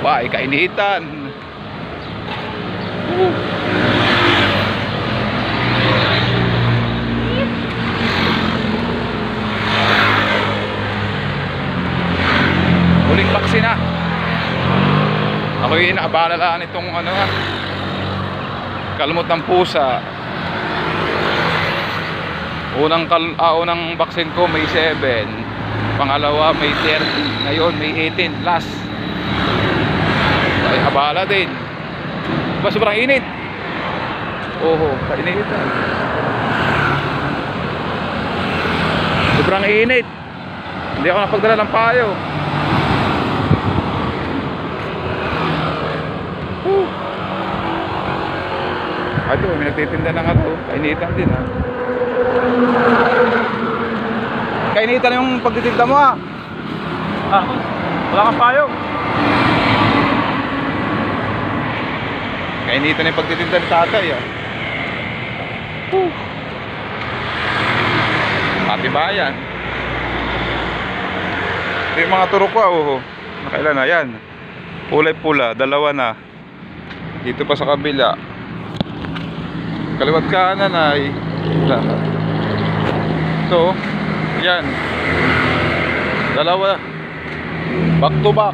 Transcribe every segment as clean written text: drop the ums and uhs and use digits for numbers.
Abay, kainitan. Huling vaccine na. Ako yung inaabalaan itong ano ha, kalmot ng pusa. Unang vaccine ko May 7, pangalawa May 30, ngayon May 18 last. Ay abala din. Diba sobrang init? Oo, kainitan. Sobrang init. Hindi ako napagdala ng payo. Ito, may nagtitinda ng ano, kainitan din ha. Kainitan yung pagtitinda mo ha. Ah, wala kang payo. Kainitan yung pagtitinda ni tatay ha. Pati bayan. Ito yung mga turok ko ha, nakailan na yan. Kulay pula, dalawa na. Dito pa sa kabila. Kaliwat kanan ay ito, yan, dalawa, back to back,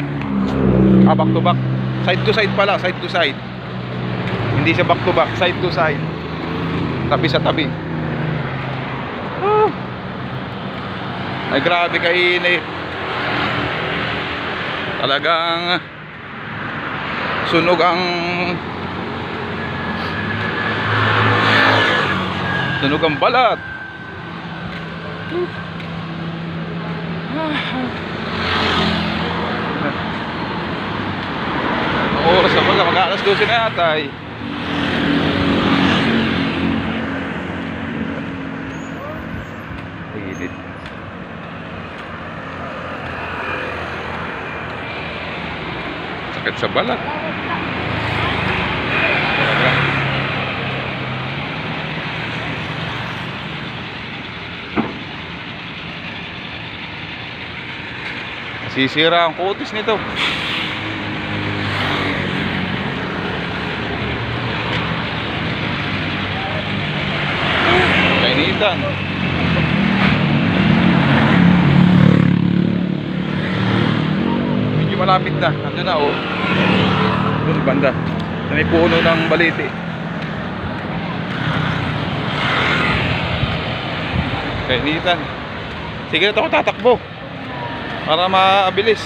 back to back, side to side pala, side to side, hindi siya back to back, side to side, tabi sa tabi. Ay grabe kainit, talagang sunog ang balat. Oras na pala, mag-alas 12 na yata eh. Init. Sakit sa balat. Sisira ang kutis nito. Kainitan. Medyo malapit na. Andun na oh. Doon banda. Sa may puno ng baliti. Kainitan. Sige na ako tatakbo para mabilis.